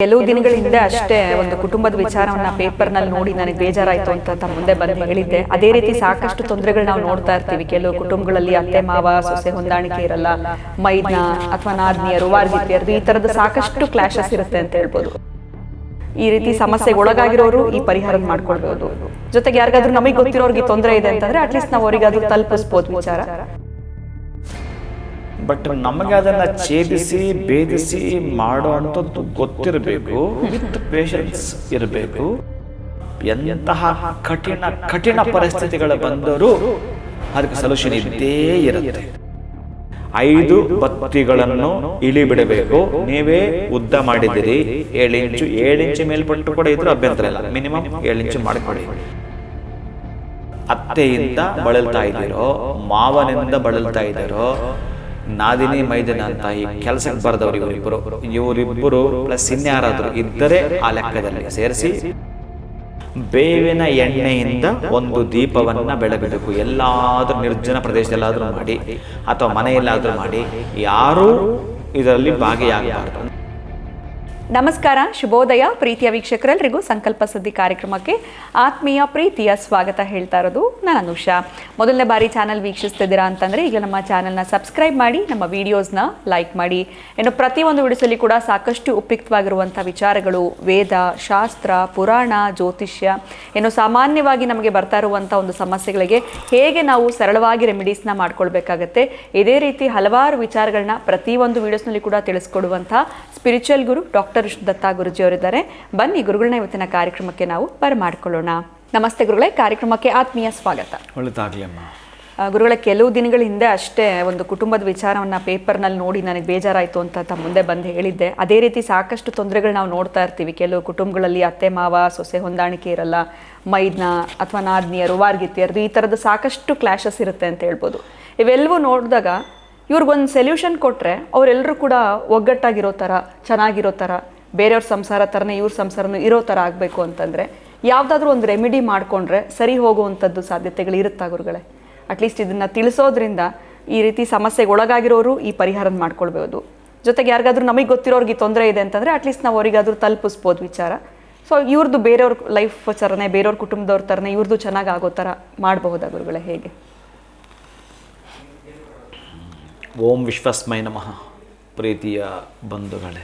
ಕೆಲವು ದಿನಗಳ ಹಿಂದೆ ಅಷ್ಟೇ ಒಂದು ಕುಟುಂಬದ ವಿಚಾರವನ್ನ ಪೇಪರ್ನಲ್ಲಿ ನೋಡಿ ನನಗೆ ಬೇಜಾರಾಯ್ತು ಅಂತ ಮುಂದೆ ಬಂದು ಹೇಳಿದ್ದೆ. ಅದೇ ರೀತಿ ಸಾಕಷ್ಟು ತೊಂದರೆಗಳು ನಾವು ನೋಡ್ತಾ ಇರ್ತೀವಿ. ಕೆಲವು ಕುಟುಂಬಗಳಲ್ಲಿ ಅತ್ತೆ ಮಾವ ಸೊಸೆ ಹೊಂದಾಣಿಕೆ ಇರಲ್ಲ, ಮೈದ್ನ ಅಥವಾ ನಾದ್ನಿಯರು ವಾರ್ಗಿತಿಯರು ಈ ತರದ ಸಾಕಷ್ಟು ಕ್ಲಾಶಸ್ ಇರುತ್ತೆ ಅಂತ ಹೇಳ್ಬೋದು. ಈ ರೀತಿ ಸಮಸ್ಯೆಗೆ ಒಳಗಾಗಿರೋರು ಈ ಪರಿಹಾರ ಮಾಡ್ಕೊಳ್ಬಹುದು. ಜೊತೆಗೆ ಯಾರಿಗಾದ್ರೂ ನಮಗೆ ಗೊತ್ತಿರೋರ್ಗೆ ತೊಂದರೆ ಇದೆ ಅಂತಂದ್ರೆ ಅಟ್ಲೀಸ್ಟ್ ನಾವು ಅವರಿಗಾದ್ರೂ ತಲುಪಿಸ್ಬೋದು ವಿಚಾರ. ಬಟ್ ನಮಗೆ ಅದನ್ನು ಛೇದಿಸಿ ಭೇದಿಸಿ ಮಾಡುವಂಥದ್ದು ಗೊತ್ತಿರಬೇಕು, ವಿತ್ ಪೇಷನ್ಸ್ ಇರಬೇಕು. ಎಂತಹ ಕಠಿಣ ಪರಿಸ್ಥಿತಿಗಳು ಬಂದರೂ ಅದಕ್ಕೆ ಸೊಲ್ಯೂಷನ್ ಇದ್ದೇ ಇರುತ್ತೆ. 5 ಬತ್ತಿಗಳನ್ನು ಇಳಿ ಬಿಡಬೇಕು. ನೀವೇ ಉದ್ದ ಮಾಡಿದಿರಿ 7 ಇಂಚು ಮೇಲ್ಪಟ್ಟು ಕೂಡ ಇದ್ರೂ ಅಭ್ಯಂತರ ಇಲ್ಲ, ಮಿನಿಮಮ್ 7 ಇಂಚು ಮಾಡಿಕೊಡಿ. ಅತ್ತೆಯಿಂದ ಬಳಲ್ತಾ ಇದ್ದೀರೋ, ಮಾವನಿಂದ ಬಳಲ್ತಾ ಇದ್ದೀರೋ, ನಾದಿನಿ ಮೈದನ ಅಂತ ಈ ಕೆಲಸಕ್ಕೆ ಬರೆದವರು ಇವರಿಬ್ಬರು ಪ್ಲಸ್ ಇನ್ಯಾರಾದ್ರು ಇದ್ದರೆ ಆ ಲೆಕ್ಕದಲ್ಲಿ ಸೇರಿಸಿ ಬೇವಿನ ಎಣ್ಣೆಯಿಂದ ಒಂದು ದೀಪವನ್ನ ಬೆಳಗಬೇಕು. ಎಲ್ಲಾದ್ರೂ ನಿರ್ಜನ ಪ್ರದೇಶದಲ್ಲಾದ್ರೂ ಮಾಡಿ ಅಥವಾ ಮನೆಯಲ್ಲಾದ್ರೂ ಮಾಡಿ, ಯಾರೂ ಇದರಲ್ಲಿ ಭಾಗಿಯಾಗಬಾರದು. ನಮಸ್ಕಾರ, ಶುಭೋದಯ ಪ್ರೀತಿಯ ವೀಕ್ಷಕರೆಲ್ಲರಿಗೂ ಸಂಕಲ್ಪ ಸುದ್ದಿ ಕಾರ್ಯಕ್ರಮಕ್ಕೆ ಆತ್ಮೀಯ ಪ್ರೀತಿಯ ಸ್ವಾಗತ ಹೇಳ್ತಾ ಇರೋದು ನಾನು ಅನುಷಾ. ಮೊದಲನೇ ಬಾರಿ ಚಾನಲ್ ವೀಕ್ಷಿಸ್ತಿದ್ದೀರಾ ಅಂತಂದರೆ ಈಗ ನಮ್ಮ ಚಾನಲ್ನ ಸಬ್ಸ್ಕ್ರೈಬ್ ಮಾಡಿ, ನಮ್ಮ ವಿಡಿಯೋಸ್ನ ಲೈಕ್ ಮಾಡಿ. ಇನ್ನು ಪ್ರತಿಯೊಂದು ವಿಡಿಯೋಸಲ್ಲಿ ಕೂಡ ಸಾಕಷ್ಟು ಉಪಯುಕ್ತವಾಗಿರುವಂಥ ವಿಚಾರಗಳು, ವೇದ, ಶಾಸ್ತ್ರ, ಪುರಾಣ, ಜ್ಯೋತಿಷ್ಯ, ಇನ್ನು ಸಾಮಾನ್ಯವಾಗಿ ನಮಗೆ ಬರ್ತಾ ಇರುವಂಥ ಒಂದು ಸಮಸ್ಯೆಗಳಿಗೆ ಹೇಗೆ ನಾವು ಸರಳವಾಗಿ ರೆಮಿಡೀಸ್ನ ಮಾಡ್ಕೊಳ್ಬೇಕಾಗತ್ತೆ, ಇದೇ ರೀತಿ ಹಲವಾರು ವಿಚಾರಗಳನ್ನ ಪ್ರತಿಯೊಂದು ವಿಡಿಯೋಸ್ನಲ್ಲಿ ಕೂಡ ತಿಳಿಸ್ಕೊಡುವಂಥ ಸ್ಪಿರಿಚುವಲ್ ಗುರು ಡಾಕ್ಟರ್ ದತ್ತಾ ಗುರುಜಿ ಅವರಿದ್ದಾರೆ. ಬನ್ನಿ ಗುರುಗಳನ್ನ ಇವತ್ತಿನ ಕಾರ್ಯಕ್ರಮಕ್ಕೆ ನಾವು ಬರಮಾಡ್ಕೊಳ್ಳೋಣ. ನಮಸ್ತೆ ಗುರುಗಳೇ, ಕಾರ್ಯಕ್ರಮಕ್ಕೆ ಆತ್ಮೀಯ ಸ್ವಾಗತ. ಒಳ್ಳೆದಾಗಲಿ ಅಮ್ಮ. ಗುರುಗಳೇ, ಕೆಲವು ದಿನಗಳ ಹಿಂದೆ ಅಷ್ಟೇ ಒಂದು ಕುಟುಂಬದ ವಿಚಾರವನ್ನ ಪೇಪರ್ನಲ್ಲಿ ನೋಡಿ ನನಗೆ ಬೇಜಾರಾಯಿತು ಅಂತ ಮುಂದೆ ಬಂದು ಹೇಳಿದ್ದೆ. ಅದೇ ರೀತಿ ಸಾಕಷ್ಟು ತೊಂದರೆಗಳು ನಾವು ನೋಡ್ತಾ ಇರ್ತೀವಿ. ಕೆಲವು ಕುಟುಂಬಗಳಲ್ಲಿ ಅತ್ತೆ ಮಾವ ಸೊಸೆ ಹೊಂದಾಣಿಕೆ ಇರಲ್ಲ, ಮೈದ್ನ ಅಥವಾ ನಾದ್ನಿಯರು ವಾರ್ಗಿತಿಯರು ಈ ಥರದ ಸಾಕಷ್ಟು ಕ್ಲಾಶಸ್ ಇರುತ್ತೆ ಅಂತ ಹೇಳ್ಬೋದು. ಇವೆಲ್ಲವೂ ನೋಡಿದಾಗ ಇವ್ರಿಗೊಂದು ಸೊಲ್ಯೂಷನ್ ಕೊಟ್ಟರೆ ಅವರೆಲ್ಲರೂ ಕೂಡ ಒಗ್ಗಟ್ಟಾಗಿರೋ ಥರ, ಚೆನ್ನಾಗಿರೋ ಥರ, ಬೇರೆಯವ್ರ ಸಂಸಾರ ಥರನೇ ಇವ್ರ ಸಂಸಾರನೂ ಇರೋ ಥರ ಆಗಬೇಕು ಅಂತಂದರೆ ಯಾವುದಾದ್ರೂ ಒಂದು ರೆಮಿಡಿ ಮಾಡಿಕೊಂಡ್ರೆ ಸರಿ ಹೋಗುವಂಥದ್ದು ಸಾಧ್ಯತೆಗಳು ಇರುತ್ತಾ ಗುರುಗಳೇ? ಅಟ್ಲೀಸ್ಟ್ ಇದನ್ನು ತಿಳಿಸೋದ್ರಿಂದ ಈ ರೀತಿ ಸಮಸ್ಯೆಗೆ ಒಳಗಾಗಿರೋರು ಈ ಪರಿಹಾರ ಮಾಡ್ಕೊಳ್ಬೋದು. ಜೊತೆಗೆ ಯಾರಿಗಾದ್ರೂ ನಮಗೆ ಗೊತ್ತಿರೋರ್ಗೆ ತೊಂದರೆ ಇದೆ ಅಂತಂದರೆ ಅಟ್ಲೀಸ್ಟ್ ನಾವು ಅವರಿಗಾದ್ರೂ ತಲುಪಿಸ್ಬೋದು ವಿಚಾರ. ಸೊ ಇವ್ರದ್ದು ಬೇರೆಯವ್ರ ಲೈಫ್ ಥರನೇ, ಬೇರೆಯವ್ರ ಕುಟುಂಬದವ್ರ ಥರನೇ ಇವ್ರದ್ದು ಚೆನ್ನಾಗಿ ಆಗೋ ಥರ ಮಾಡಬಹುದಾ ಗುರುಗಳೇ, ಹೇಗೆ? ಓಂ ವಿಶ್ವಸ್ಮೈ ನಮಃ. ಪ್ರೀತಿಯ ಬಂಧುಗಳೇ,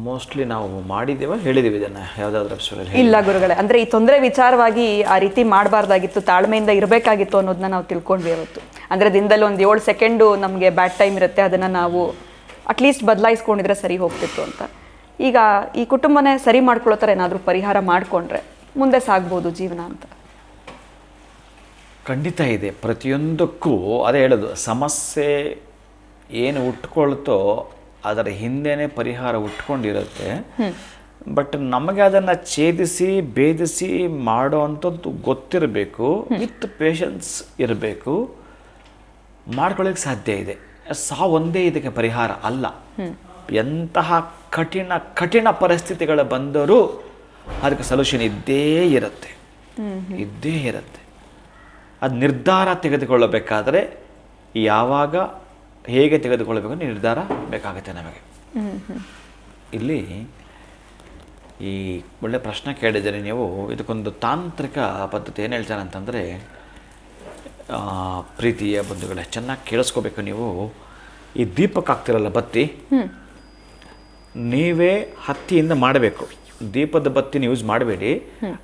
ಮೋಸ್ಟ್ಲಿ ನಾವು ಮಾಡಿದ್ದೇವೆ, ಹೇಳಿದ್ದೀವಿ ಇದನ್ನು ಯಾವುದಾದ್ರೂ ಎಪಿಸೋಡಲ್ಲಿ? ಇಲ್ಲ ಗುರುಗಳೇ, ಅಂದರೆ ಈ ತೊಂದರೆ ವಿಚಾರವಾಗಿ ಆ ರೀತಿ ಮಾಡಬಾರ್ದಾಗಿತ್ತು, ತಾಳ್ಮೆಯಿಂದ ಇರಬೇಕಾಗಿತ್ತು ಅನ್ನೋದನ್ನ ನಾವು ತಿಳ್ಕೊಂಡ್ವಿ ಅವತ್ತು. ಅಂದರೆ ದಿನದಲ್ಲಿ ಒಂದು 7 ಸೆಕೆಂಡು ನಮಗೆ ಬ್ಯಾಡ್ ಟೈಮ್ ಇರುತ್ತೆ, ಅದನ್ನು ನಾವು ಅಟ್ಲೀಸ್ಟ್ ಬದಲಾಯಿಸ್ಕೊಂಡಿದ್ರೆ ಸರಿ ಹೋಗ್ತಿತ್ತು ಅಂತ. ಈಗ ಈ ಕುಟುಂಬನೇ ಸರಿ ಮಾಡ್ಕೊಳ್ಳೋ ಥರ ಏನಾದರೂ ಪರಿಹಾರ ಮಾಡಿಕೊಂಡ್ರೆ ಮುಂದೆ ಸಾಗ್ಬೋದು ಜೀವನ ಅಂತ? ಖಂಡಿತ ಇದೆ. ಪ್ರತಿಯೊಂದಕ್ಕೂ ಅದೇ ಹೇಳೋದು, ಸಮಸ್ಯೆ ಏನು ಉಟ್ಕೊಳ್ತೋ ಅದರ ಹಿಂದೆನೇ ಪರಿಹಾರ ಉಟ್ಕೊಂಡಿರುತ್ತೆ. ಬಟ್ ನಮಗೆ ಅದನ್ನು ಛೇದಿಸಿ ಭೇದಿಸಿ ಮಾಡೋ ಅಂಥದ್ದು ಗೊತ್ತಿರಬೇಕು, ವಿತ್ ಪೇಷನ್ಸ್ ಇರಬೇಕು. ಮಾಡ್ಕೊಳ್ಳೋಕ್ಕೆ ಸಾಧ್ಯ ಇದೆ. ಒಂದೇ ಇದಕ್ಕೆ ಪರಿಹಾರ ಅಲ್ಲ. ಎಂತಹ ಕಠಿಣ ಪರಿಸ್ಥಿತಿಗಳು ಬಂದರೂ ಅದಕ್ಕೆ ಸೊಲ್ಯೂಷನ್ ಇದ್ದೇ ಇರುತ್ತೆ. ಅದು ನಿರ್ಧಾರ ತೆಗೆದುಕೊಳ್ಳಬೇಕಾದ್ರೆ ಯಾವಾಗ ಹೇಗೆ ತೆಗೆದುಕೊಳ್ಳಬೇಕು ನಿರ್ಧಾರ ಬೇಕಾಗುತ್ತೆ ನಮಗೆ. ಇಲ್ಲಿ ಈ ಒಳ್ಳೆ ಪ್ರಶ್ನೆ ಕೇಳಿದರೆ ನೀವು, ಇದಕ್ಕೊಂದು ತಾಂತ್ರಿಕ ಪದ್ಧತಿ ಏನು ಹೇಳ್ತಾರೆ ಅಂತಂದರೆ, ಪ್ರೀತಿಯ ಬಂಧುಗಳೇ ಚೆನ್ನಾಗಿ ಕೇಳಿಸ್ಕೋಬೇಕು ನೀವು. ಈ ದೀಪಕ್ಕೆ ಹಾಕ್ತಿರಲ್ಲ ಬತ್ತಿ, ನೀವೇ ಹತ್ತಿಯಿಂದ ಮಾಡಬೇಕು. ದೀಪದ ಬತ್ತಿನ ಯೂಸ್ ಮಾಡಬೇಡಿ,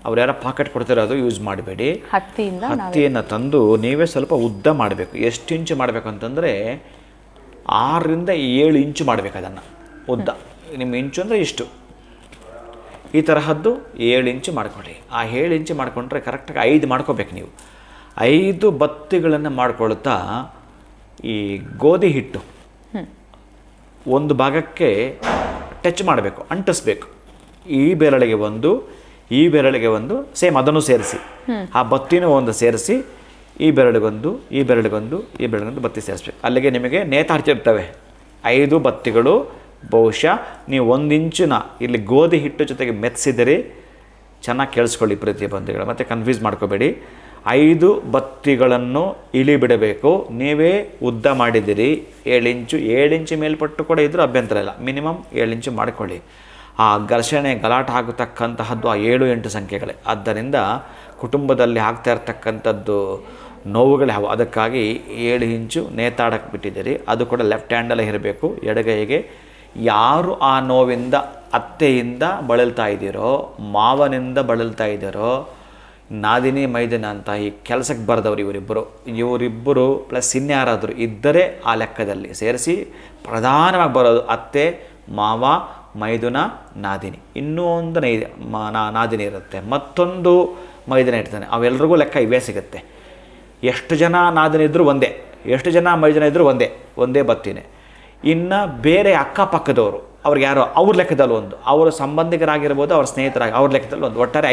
ಅವ್ರು ಯಾರ ಪಾಕೆಟ್ ಕೊಡ್ತಾರೋ ಅದು ಯೂಸ್ ಮಾಡಬೇಡಿ. ಹತ್ತಿಯನ್ನು ತಂದು ನೀವೇ ಸ್ವಲ್ಪ ಉದ್ದ ಮಾಡಬೇಕು. ಎಷ್ಟು ಇಂಚು ಮಾಡಬೇಕು ಅಂತಂದರೆ 6ರಿಂದ 7 ಇಂಚು ಮಾಡಬೇಕು ಅದನ್ನು ಉದ್ದ. ನಿಮ್ಮ ಇಂಚು ಅಂದರೆ ಇಷ್ಟು, ಈ ತರಹದ್ದು 7 ಇಂಚು ಮಾಡ್ಕೊಳ್ಳಿ. ಆ 7 ಇಂಚು ಮಾಡಿಕೊಂಡ್ರೆ ಕರೆಕ್ಟಾಗಿ 5 ಮಾಡ್ಕೋಬೇಕು ನೀವು. 5 ಬತ್ತಿಗಳನ್ನು ಮಾಡ್ಕೊಳ್ತಾ ಈ ಗೋಧಿ ಹಿಟ್ಟು ಒಂದು ಭಾಗಕ್ಕೆ ಟಚ್ ಮಾಡಬೇಕು, ಅಂಟಿಸ್ಬೇಕು. ಈ ಬೆರಳಿಗೆ ಒಂದು, ಈ ಬೆರಳಿಗೆ ಒಂದು, ಸೇಮ್ ಅದನ್ನು ಸೇರಿಸಿ, ಆ ಬತ್ತಿನೂ ಒಂದು ಸೇರಿಸಿ, ಈ ಬೆರಳಿಗೊಂದು, ಈ ಬೆರಳಿಗೊಂದು, ಈ ಬೆರಳಿಗೊಂದು ಬತ್ತಿ ಸೇರಿಸ್ಬೇಕು. ಅಲ್ಲಿಗೆ ನಿಮಗೆ ನೇತಾಡ್ತಿರ್ತವೆ 5 ಬತ್ತಿಗಳು. ಬಹುಶಃ ನೀವು 1 ಇಂಚನ್ನ ಇಲ್ಲಿ ಗೋಧಿ ಹಿಟ್ಟು ಜೊತೆಗೆ ಮೆತ್ತಿಸಿದರೆ, ಚೆನ್ನಾಗಿ ಕೇಳಿಸ್ಕೊಳ್ಳಿ ಪ್ರೀತಿಯ ಬಂಧುಗಳು, ಮತ್ತು ಕನ್ಫ್ಯೂಸ್ ಮಾಡ್ಕೋಬೇಡಿ. 5 ಬತ್ತಿಗಳನ್ನು ಇಳಿಬಿಡಬೇಕು. ನೀವೇ ಉದ್ದ ಮಾಡಿದ್ದೀರಿ 7 ಇಂಚು, 7 ಇಂಚು ಮೇಲ್ಪಟ್ಟು ಕೂಡ ಇದ್ರೂ ಅಭ್ಯಂತರ ಇಲ್ಲ, ಮಿನಿಮಮ್ 7 ಇಂಚು ಮಾಡಿಕೊಳ್ಳಿ. ಆ ಘರ್ಷಣೆ ಗಲಾಟೆ ಆಗತಕ್ಕಂತಹದ್ದು ಆ 7-8 ಸಂಖ್ಯೆಗಳೇ. ಆದ್ದರಿಂದ ಕುಟುಂಬದಲ್ಲಿ ಆಗ್ತಾ ಇರ್ತಕ್ಕಂಥದ್ದು ನೋವುಗಳೇ ಹೌದು. ಅದಕ್ಕಾಗಿ 7 ಇಂಚು ನೇತಾಡಕ್ಕೆ ಬಿಟ್ಟಿದ್ದೀರಿ. ಅದು ಕೂಡ ಲೆಫ್ಟ್ ಹ್ಯಾಂಡಲ್ಲೇ ಇರಬೇಕು, ಎಡಗೈಗೆ. ಯಾರು ಆ ನೋವಿಂದ ಅತ್ತೆಯಿಂದ ಬಳಲ್ತಾ ಇದ್ದೀರೋ, ಮಾವನಿಂದ ಬಳಲ್ತಾ ಇದ್ದೀರೋ, ನಾದಿನಿ ಮೈದಿನ ಅಂತ ಈ ಕೆಲಸಕ್ಕೆ ಬರೆದವರು ಇವರಿಬ್ಬರು ಪ್ಲಸ್ ಇನ್ಯಾರಾದರೂ ಇದ್ದರೆ ಆ ಲೆಕ್ಕದಲ್ಲಿ ಸೇರಿಸಿ ಪ್ರಧಾನವಾಗಿ ಬರೋದು ಅತ್ತೆ, ಮಾವ, ಮೈದುನ, ನಾದಿನಿ. ಇನ್ನೂ ಒಂದು ನಾದಿನಿ ಇರುತ್ತೆ, ಮತ್ತೊಂದು ಮೈದಿನ ಇರ್ತಾನೆ. ಅವೆಲ್ರಿಗೂ ಲೆಕ್ಕ ಇವೇ ಸಿಗುತ್ತೆ. ಎಷ್ಟು ಜನ ನಾದಿನಿ ಇದ್ದರೂ ಒಂದೇ, ಎಷ್ಟು ಜನ ಮೈದಿನ ಇದ್ದರೂ ಒಂದೇ ಬತ್ತಿನೇ. ಇನ್ನು ಬೇರೆ ಅಕ್ಕಪಕ್ಕದವರು ಅವ್ರಿಗೆ ಯಾರೋ ಅವ್ರ ಲೆಕ್ಕದಲ್ಲಿ ಒಂದು, ಅವರ ಸಂಬಂಧಿಕರಾಗಿರ್ಬೋದು, ಅವ್ರ ಸ್ನೇಹಿತರಾಗಿ ಅವ್ರ ಲೆಕ್ಕದಲ್ಲಿ ಒಂದು, ಒಟ್ಟಾರೆ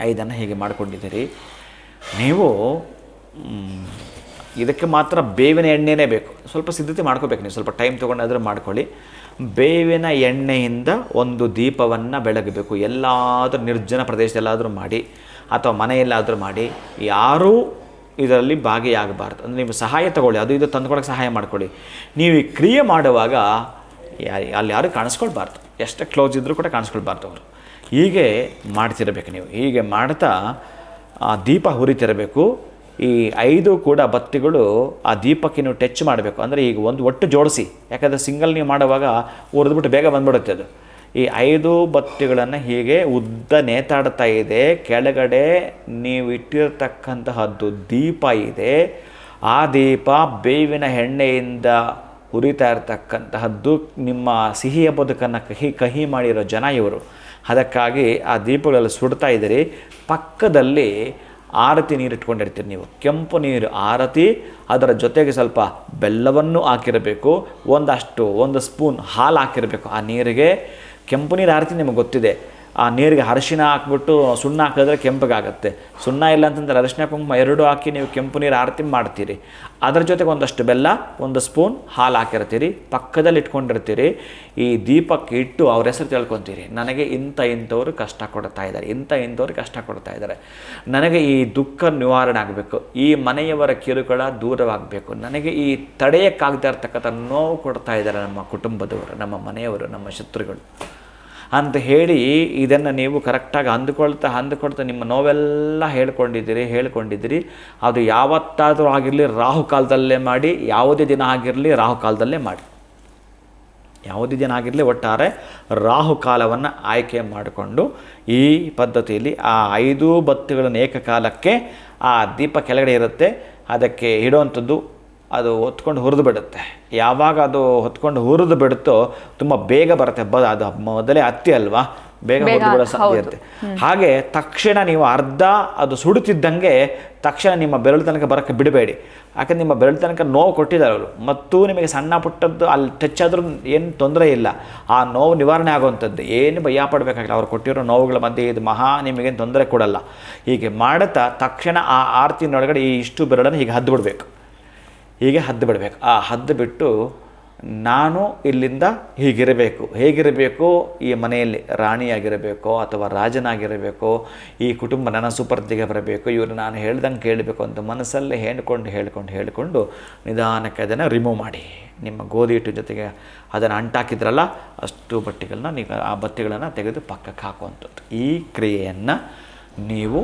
5 ಹೀಗೆ ಮಾಡ್ಕೊಂಡಿದ್ದೀರಿ. ನೀವು ಇದಕ್ಕೆ ಮಾತ್ರ ಬೇವಿನ ಎಣ್ಣೆನೇ ಬೇಕು. ಸ್ವಲ್ಪ ಸಿದ್ಧತೆ ಮಾಡ್ಕೋಬೇಕು, ನೀವು ಸ್ವಲ್ಪ ಟೈಮ್ ತೊಗೊಂಡಾದರೂ ಮಾಡ್ಕೊಳ್ಳಿ. ಬೇವಿನ ಎಣ್ಣೆಯಿಂದ ಒಂದು ದೀಪವನ್ನು ಬೆಳಗಬೇಕು. ಎಲ್ಲಾದರೂ ನಿರ್ಜನ ಪ್ರದೇಶದಲ್ಲಾದರೂ ಮಾಡಿ ಅಥವಾ ಮನೆಯಲ್ಲಾದರೂ ಮಾಡಿ. ಯಾರೂ ಇದರಲ್ಲಿ ಭಾಗಿಯಾಗಬಾರ್ದು. ಅಂದರೆ ನೀವು ಸಹಾಯ ತಗೊಳ್ಳಿ, ಅದು ಇದು ತಂದುಕೊಡೋಕ್ಕೆ ಸಹಾಯ ಮಾಡ್ಕೊಳ್ಳಿ. ನೀವು ಈ ಕ್ರಿಯೆ ಮಾಡುವಾಗ ಅಲ್ಲಿ ಯಾರು ಕಾಣಿಸ್ಕೊಳ್ಬಾರ್ದು, ಎಷ್ಟೇ ಕ್ಲೋಸ್ ಇದ್ದರೂ ಕೂಡ ಕಾಣಿಸ್ಕೊಳ್ಬಾರ್ದು ಅವರು. ಹೀಗೆ ಮಾಡ್ತಿರಬೇಕು. ನೀವು ಹೀಗೆ ಮಾಡ್ತಾ ಆ ದೀಪ ಹುರಿತಿರಬೇಕು. ಈ 5 ಕೂಡ ಬತ್ತಿಗಳು ಆ ದೀಪಕ್ಕೆ ನೀವು ಟಚ್ ಮಾಡಬೇಕು. ಅಂದರೆ ಈಗ ಒಂದು ಒಟ್ಟು ಜೋಡಿಸಿ, ಯಾಕಂದರೆ ಸಿಂಗಲ್ ನೀವು ಮಾಡುವಾಗ ಉರಿದ್ಬಿಟ್ಟು ಬೇಗ ಬಂದ್ಬಿಡುತ್ತೆ ಅದು. ಈ 5 ಬತ್ತಿಗಳನ್ನು ಹೀಗೆ ಉದ್ದ ನೇತಾಡ್ತಾ ಇದೆ. ಕೆಳಗಡೆ ನೀವು ಇಟ್ಟಿರ್ತಕ್ಕಂತಹದ್ದು ದೀಪ ಇದೆ. ಆ ದೀಪ ಬೇವಿನ ಎಣ್ಣೆಯಿಂದ ಹುರಿತಾ ಇರ್ತಕ್ಕಂತಹದ್ದು. ನಿಮ್ಮ ಸಿಹಿಯ ಬದುಕನ್ನು ಕಹಿ ಮಾಡಿರೋ ಜನ ಇವರು. ಅದಕ್ಕಾಗಿ ಆ ದೀಪಗಳಲ್ಲಿ ಸುಡ್ತಾ ಇದ್ದೀರಿ. ಪಕ್ಕದಲ್ಲಿ ಆರತಿ ನೀರು ಇಟ್ಕೊಂಡಿರ್ತೀರಿ ನೀವು, ಕೆಂಪು ನೀರು ಆರತಿ. ಅದರ ಜೊತೆಗೆ ಸ್ವಲ್ಪ ಬೆಲ್ಲವನ್ನು ಹಾಕಿರಬೇಕು, ಒಂದು ಸ್ಪೂನ್ ಹಾಲು ಹಾಕಿರಬೇಕು ಆ ನೀರಿಗೆ. ಕೆಂಪು ನೀರು ಆರತಿ ನಿಮಗೆ ಗೊತ್ತಿದೆ. ಆ ನೀರಿಗೆ ಅರಿಶಿನ ಹಾಕ್ಬಿಟ್ಟು ಸುಣ್ಣ ಹಾಕಿದ್ರೆ ಕೆಂಪಗಾಗುತ್ತೆ. ಸುಣ್ಣ ಇಲ್ಲ ಅಂತಂದರೆ ಅರಿಶಿನ ಕುಂಕುಮ 2 ಹಾಕಿ ನೀವು ಕೆಂಪು ನೀರು ಆರತಿ ಮಾಡ್ತೀರಿ. ಅದರ ಜೊತೆಗೆ ಒಂದಷ್ಟು ಬೆಲ್ಲ, 1 ಸ್ಪೂನ್ ಹಾಲು ಹಾಕಿರ್ತೀರಿ, ಪಕ್ಕದಲ್ಲಿ ಇಟ್ಕೊಂಡಿರ್ತೀರಿ. ಈ ದೀಪಕ್ಕೆ ಇಟ್ಟು ಅವ್ರ ಹೆಸರು ತಿಳ್ಕೊತೀರಿ. ನನಗೆ ಇಂಥವ್ರು ಕಷ್ಟ ಕೊಡ್ತಾ ಇದ್ದಾರೆ, ಇಂಥವ್ರು ಕಷ್ಟ ಕೊಡ್ತಾ ಇದ್ದಾರೆ, ನನಗೆ ಈ ದುಃಖ ನಿವಾರಣೆ ಆಗಬೇಕು, ಈ ಮನೆಯವರ ಕಿರುಕುಳ ದೂರವಾಗಬೇಕು, ನನಗೆ ಈ ತಡೆಯೋಕ್ಕಾಗದೇ ಇರ್ತಕ್ಕಂಥ ನೋವು ಕೊಡ್ತಾ ಇದ್ದಾರೆ ನಮ್ಮ ಕುಟುಂಬದವರು, ನಮ್ಮ ಮನೆಯವರು, ನಮ್ಮ ಶತ್ರುಗಳು ಅಂತ ಹೇಳಿ ಇದನ್ನು ನೀವು ಕರೆಕ್ಟಾಗಿ ಅಂದುಕೊಳ್ತಾ ನಿಮ್ಮ ನೋವೆಲ್ಲ ಹೇಳ್ಕೊಂಡಿದ್ದೀರಿ. ಅದು ಯಾವತ್ತಾದರೂ ಆಗಿರಲಿ ರಾಹುಕಾಲದಲ್ಲೇ ಮಾಡಿ, ಯಾವುದೇ ದಿನ ಆಗಿರಲಿ ರಾಹುಕಾಲದಲ್ಲೇ ಮಾಡಿ. ಯಾವುದೇ ದಿನ ಆಗಿರಲಿ ಒಟ್ಟಾರೆ ರಾಹುಕಾಲವನ್ನು ಆಯ್ಕೆ ಮಾಡಿಕೊಂಡು ಈ ಪದ್ಧತಿಯಲ್ಲಿ ಆ 5 ಬತ್ತಿಗಳನ್ನು ಏಕಕಾಲಕ್ಕೆ ಆ ದೀಪ ಕೆಳಗಡೆ ಇರುತ್ತೆ, ಅದಕ್ಕೆ ಇಡುವಂಥದ್ದು. ಅದು ಹೊತ್ಕೊಂಡು ಹುರಿದು ಬಿಡುತ್ತೆ. ಯಾವಾಗ ಅದು ಹೊತ್ಕೊಂಡು ಹುರಿದು ಬಿಡುತ್ತೋ ತುಂಬ ಬೇಗ ಬರುತ್ತೆ. ಅದು ಮೊದಲೇ ಹತ್ತಿ ಅಲ್ವಾ, ಬೇಗ ಹುರಿದು ಬಿಡೋ ಸಾಧ್ಯ ಇರುತ್ತೆ. ಹಾಗೆ ತಕ್ಷಣ ನೀವು ಅರ್ಧ ಅದು ಸುಡುತ್ತಿದ್ದಂಗೆ ತಕ್ಷಣ ನಿಮ್ಮ ಬೆರಳು ತನಕ ಬರೋಕ್ಕೆ ಬಿಡಬೇಡಿ. ಯಾಕಂದ್ರೆ ನಿಮ್ಮ ಬೆರಳು ತನಕ ನೋವು ಕೊಟ್ಟಿದ್ದಾರೆ ಅವರು, ಮತ್ತು ನಿಮಗೆ ಸಣ್ಣ ಪುಟ್ಟದ್ದು ಅಲ್ಲಿ ಟಚ್ ಆದರೂ ಏನು ತೊಂದರೆ ಇಲ್ಲ, ಆ ನೋವು ನಿವಾರಣೆ ಆಗುವಂಥದ್ದು. ಏನು ಭಯ ಪಡಬೇಕಾಗಿಲ್ಲ. ಅವ್ರು ಕೊಟ್ಟಿರೋ ನೋವುಗಳ ಮಧ್ಯೆ ಇದು ನಿಮಗೇನು ತೊಂದರೆ ಕೊಡಲ್ಲ. ಹೀಗೆ ಮಾಡುತ್ತಾ ತಕ್ಷಣ ಆ ಆರತಿನೊಳಗಡೆ ಈ ಇಷ್ಟು ಬೆರಳನ್ನು ಹೀಗೆ ಹದ್ದು ಬಿಡಬೇಕು. ಆ ಹದ್ದು ಬಿಟ್ಟು ನಾನು ಇಲ್ಲಿಂದ ಹೇಗಿರಬೇಕು, ಈ ಮನೆಯಲ್ಲಿ ರಾಣಿಯಾಗಿರಬೇಕೋ ಅಥವಾ ರಾಜನಾಗಿರಬೇಕೋ, ಈ ಕುಟುಂಬ ನನ್ನ ಸುಪರ್ದಿಗೆ ಬರಬೇಕು, ಇವರು ನಾನು ಹೇಳ್ದಂಗೆ ಕೇಳಬೇಕು ಅಂತ ಮನಸ್ಸಲ್ಲೇ ಹೇಳಿಕೊಂಡು ನಿಧಾನಕ್ಕೆ ಅದನ್ನು ರಿಮೂವ್ ಮಾಡಿ. ನಿಮ್ಮ ಗೋಧಿ ಹಿಟ್ಟು ಜೊತೆಗೆ ಅದನ್ನು ಅಂಟಾಕಿದ್ರಲ್ಲ ಅಷ್ಟು ಬಟ್ಟೆಗಳನ್ನ ನೀವು ಆ ಬಟ್ಟೆಗಳನ್ನು ತೆಗೆದು ಪಕ್ಕಕ್ಕೆ ಹಾಕುವಂಥದ್ದು. ಈ ಕ್ರಿಯೆಯನ್ನು ನೀವು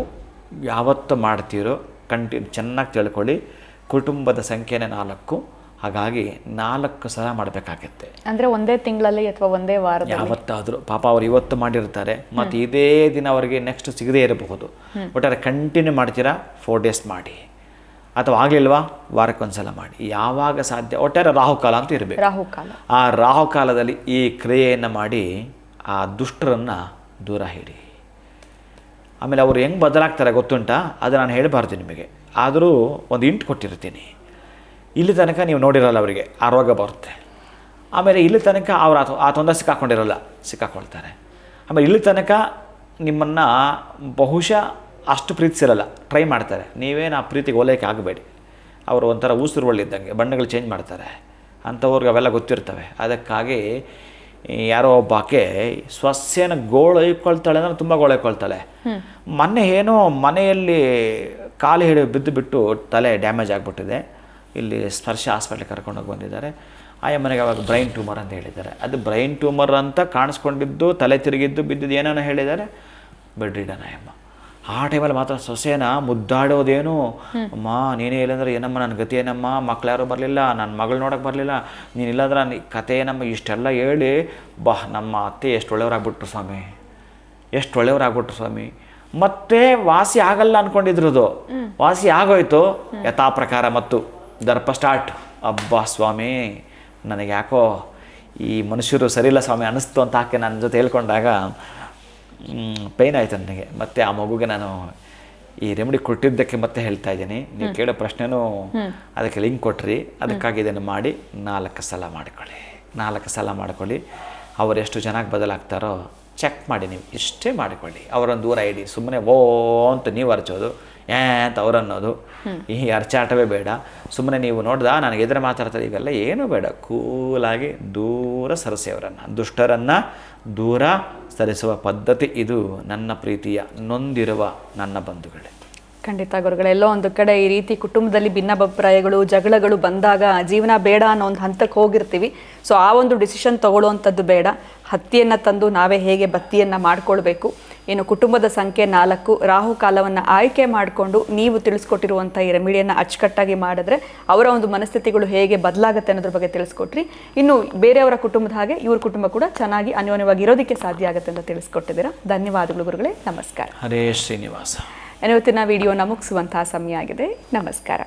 ಯಾವತ್ತು ಮಾಡ್ತೀರೋ ಚೆನ್ನಾಗಿ ತಿಳ್ಕೊಳ್ಳಿ. ಕುಟುಂಬದ ಸಂಖ್ಯೆನೇ 4, ಹಾಗಾಗಿ 4 ಸಲ ಮಾಡಬೇಕಾಗತ್ತೆ. ಅಂದರೆ ಒಂದೇ ತಿಂಗಳಲ್ಲಿ ಅಥವಾ ಒಂದೇ ವಾರದಲ್ಲಿ ಯಾವತ್ತಾದರೂ. ಪಾಪ ಅವ್ರು ಇವತ್ತು ಮಾಡಿರ್ತಾರೆ, ಮತ್ತು ಇದೇ ದಿನ ಅವರಿಗೆ ನೆಕ್ಸ್ಟ್ ಸಿಗದೇ ಇರಬಹುದು. ಒಟ್ಟಾರೆ ಕಂಟಿನ್ಯೂ ಮಾಡ್ತೀರಾ 4 ಡೇಸ್ ಮಾಡಿ, ಅಥವಾ ಆಗಲಿಲ್ವಾ ವಾರಕ್ಕೊಂದ್ಸಲ ಮಾಡಿ, ಯಾವಾಗ ಸಾಧ್ಯ. ಒಟ್ಟಾರೆ ರಾಹುಕಾಲ ಅಂತ ಇರಬೇಕು. ಆ ರಾಹುಕಾಲದಲ್ಲಿ ಈ ಕ್ರಿಯೆಯನ್ನು ಮಾಡಿ ಆ ದುಷ್ಟರನ್ನು ದೂರ ಹಿಡಿ. ಆಮೇಲೆ ಅವರು ಹೆಂಗೆ ಬದಲಾಗ್ತಾರೆ ಗೊತ್ತುಂಟಾ, ಅದು ನಾನು ಹೇಳಬಾರ್ದು ನಿಮಗೆ. ಆದರೂ ಒಂದು ಇಂಟ್ ಕೊಟ್ಟಿರ್ತೀನಿ. ಇಲ್ಲಿ ತನಕ ನೀವು ನೋಡಿರಲ್ಲ, ಅವರಿಗೆ ಆರೋಗ್ಯ ಬರುತ್ತೆ. ಆಮೇಲೆ ಇಲ್ಲಿ ತನಕ ಅವರು ಆ ತೊಂದರೆ ಸಿಕ್ಕಾಕೊಳ್ತಾರೆ. ಆಮೇಲೆ ಇಲ್ಲಿ ತನಕ ನಿಮ್ಮನ್ನು ಬಹುಶಃ ಅಷ್ಟು ಪ್ರೀತಿಸಿರಲ್ಲ, ಟ್ರೈ ಮಾಡ್ತಾರೆ. ನೀವೇನು ಆ ಪ್ರೀತಿಗೆ ಓಲೈಕೆ ಆಗಬೇಡಿ. ಅವರು ಒಂಥರ ಊಸುರುವಳ್ಳಿದ್ದಂಗೆ ಬಣ್ಣಗಳು ಚೇಂಜ್ ಮಾಡ್ತಾರೆ. ಅಂಥವ್ರಿಗೆ ಅವೆಲ್ಲ ಗೊತ್ತಿರ್ತವೆ. ಅದಕ್ಕಾಗಿ ಯಾರೋ ಒಬ್ಬಾಕೆ ಸೊಸೆನ ಗೋಳೊಯ್ಕೊಳ್ತಾಳೆ ಅಂದರೆ ತುಂಬ ಗೋಳೊಯ್ಕೊಳ್ತಾಳೆ. ಮೊನ್ನೆ ಏನೋ ಮನೆಯಲ್ಲಿ ಕಾಲು ಹಿಡಿದು ಬಿದ್ದು ಬಿಟ್ಟು ತಲೆ ಡ್ಯಾಮೇಜ್ ಆಗಿಬಿಟ್ಟಿದೆ. ಇಲ್ಲಿ ಸ್ಪರ್ಶ ಹಾಸ್ಪಿಟ್ಲಿಗೆ ಕರ್ಕೊಂಡೋಗಿ ಬಂದಿದ್ದಾರೆ. ಆಯ ಮನೆಗೆ ಅವಾಗ ಬ್ರೈನ್ ಟ್ಯೂಮರ್ ಅಂತ ಹೇಳಿದ್ದಾರೆ. ಅದು ಬ್ರೈನ್ ಟ್ಯೂಮರ್ ಅಂತ ಕಾಣಿಸ್ಕೊಂಡಿದ್ದು, ತಲೆ ತಿರುಗಿದ್ದು, ಬಿದ್ದಿದ್ದು ಏನೇನೋ ಹೇಳಿದ್ದಾರೆ. ಬೆಡ್ ರಿಡನ್ ಆಯಮ್ಮ. ಆ ಟೈಮಲ್ಲಿ ಮಾತ್ರ ಸೊಸೆನ ಮುದ್ದಾಡೋದೇನು, ಅಮ್ಮ ನೀನೇ ಇಲ್ಲಂದ್ರೆ ಏನಮ್ಮ ನನ್ನ ಗತಿ ಏನಮ್ಮ, ಮಕ್ಳು ಯಾರೂ ಬರಲಿಲ್ಲ, ನನ್ನ ಮಗಳು ನೋಡೋಕೆ ಬರಲಿಲ್ಲ, ನೀನು ಇಲ್ಲಾಂದ್ರೆ ನನ್ನ ಕತೆ ಏನಮ್ಮ, ಇಷ್ಟೆಲ್ಲ ಹೇಳಿ ನಮ್ಮ ಅತ್ತೆ ಎಷ್ಟು ಒಳ್ಳೆಯವರಾಗ್ಬಿಟ್ರು ಸ್ವಾಮಿ, ಎಷ್ಟು ಒಳ್ಳೆಯವರಾಗ್ಬಿಟ್ರು ಸ್ವಾಮಿ. ಮತ್ತೆ ವಾಸಿ ಆಗಲ್ಲ ಅಂದ್ಕೊಂಡಿದ್ರದು, ವಾಸಿ ಆಗೋಯ್ತು. ಯಥಾ ಪ್ರಕಾರ ಮತ್ತು ದರ್ಪ ಸ್ಟಾರ್ಟ್. ಅಬ್ಬಾ ಸ್ವಾಮಿ, ನನಗೆ ಯಾಕೋ ಈ ಮನುಷ್ಯರು ಸರಿಯಿಲ್ಲ ಸ್ವಾಮಿ ಅನ್ನಿಸ್ತು ಅಂತ ಹಾಕಿ ನನ್ನ ಜೊತೆ ಹೇಳ್ಕೊಂಡಾಗ ಪೇಯ್ನ್ ಆಯಿತು ನನಗೆ. ಮತ್ತು ಆ ಮಗುಗೆ ನಾನು ಈ ರೆಮಿಡಿ ಕೊಟ್ಟಿದ್ದಕ್ಕೆ ಮತ್ತೆ ಹೇಳ್ತಾ ಇದ್ದೀನಿ. ನೀವು ಕೇಳೋ ಪ್ರಶ್ನೆನೂ ಅದಕ್ಕೆ ಲಿಂಕ್ ಕೊಟ್ರಿ. ಅದಕ್ಕಾಗಿ ಇದನ್ನು ಮಾಡಿ 4 ಸಲ ಮಾಡ್ಕೊಳ್ಳಿ, 4 ಸಲ ಮಾಡ್ಕೊಳ್ಳಿ. ಅವರು ಎಷ್ಟು ಚೆನ್ನಾಗಿ ಬದಲಾಗ್ತಾರೋ ಚೆಕ್ ಮಾಡಿ, ನೀವು ಇಷ್ಟೇ ಮಾಡಿಕೊಳ್ಳಿ. ಅವರನ್ನು ದೂರ ಇಡಿ. ಸುಮ್ಮನೆ ಓ ಅಂತ ನೀವು ಅರ್ಚೋದು, ಅಂತ ಅವರನ್ನೋದು, ಈ ಅರ್ಚಾಟವೇ ಬೇಡ. ಸುಮ್ಮನೆ ನೀವು ನೋಡ್ದ ನನಗೆ ಎದುರು ಮಾತಾಡ್ತಾರೆ ಇವೆಲ್ಲ ಏನೂ ಬೇಡ. ಕೂಲಾಗಿ ದೂರ ಸರಿಸಿ ಅವರನ್ನು, ದುಷ್ಟರನ್ನು ದೂರ ಸರಿಸುವ ಪದ್ಧತಿ ಇದು. ನನ್ನ ಪ್ರೀತಿಯ ನೊಂದಿರುವ ನನ್ನ ಬಂಧುಗಳೇ, ಖಂಡಿತ ಗುರುಗಳೇ. ಎಲ್ಲೋ ಒಂದು ಕಡೆ ಈ ರೀತಿ ಕುಟುಂಬದಲ್ಲಿ ಭಿನ್ನಾಭಿಪ್ರಾಯಗಳು, ಜಗಳಗಳು ಬಂದಾಗ ಜೀವನ ಬೇಡ ಅನ್ನೋ ಒಂದು ಹಂತಕ್ಕೆ ಹೋಗಿರ್ತೀವಿ. ಸೊ ಆ ಒಂದು ಡಿಸಿಷನ್ ತಗೊಳ್ಳೋವಂಥದ್ದು ಬೇಡ. ಹತ್ತಿಯನ್ನು ತಂದು ನಾವೇ ಹೇಗೆ ಬತ್ತಿಯನ್ನು ಮಾಡ್ಕೊಳ್ಬೇಕು. ಏನು ಕುಟುಂಬದ ಸಂಖ್ಯೆ 4, ರಾಹುಕಾಲವನ್ನು ಆಯ್ಕೆ ಮಾಡಿಕೊಂಡು ನೀವು ತಿಳಿಸ್ಕೊಟ್ಟಿರುವಂಥ ಈ ರೆಮಿಡಿಯನ್ನು ಅಚ್ಚುಕಟ್ಟಾಗಿ ಮಾಡಿದ್ರೆ ಅವರ ಒಂದು ಮನಸ್ಥಿತಿಗಳು ಹೇಗೆ ಬದಲಾಗುತ್ತೆ ಅನ್ನೋದ್ರ ಬಗ್ಗೆ ತಿಳಿಸ್ಕೊಟ್ರಿ. ಇನ್ನು ಬೇರೆಯವರ ಕುಟುಂಬದ ಹಾಗೆ ಇವ್ರ ಕುಟುಂಬ ಕೂಡ ಚೆನ್ನಾಗಿ ಅನ್ಯೋನ್ಯವಾಗಿ ಇರೋದಕ್ಕೆ ಸಾಧ್ಯ ಆಗುತ್ತೆ ಅಂತ ತಿಳಿಸ್ಕೊಟ್ಟಿದ್ದೀರಾ. ಧನ್ಯವಾದಗಳು ಗುರುಗಳೇ. ನಮಸ್ಕಾರ. ಹರೇ ಶ್ರೀನಿವಾಸ. ಇವತ್ತಿನ ವಿಡಿಯೋನ ಮುಗಿಸುವಂತಹ ಸಮಯ ಆಗಿದೆ. ನಮಸ್ಕಾರ.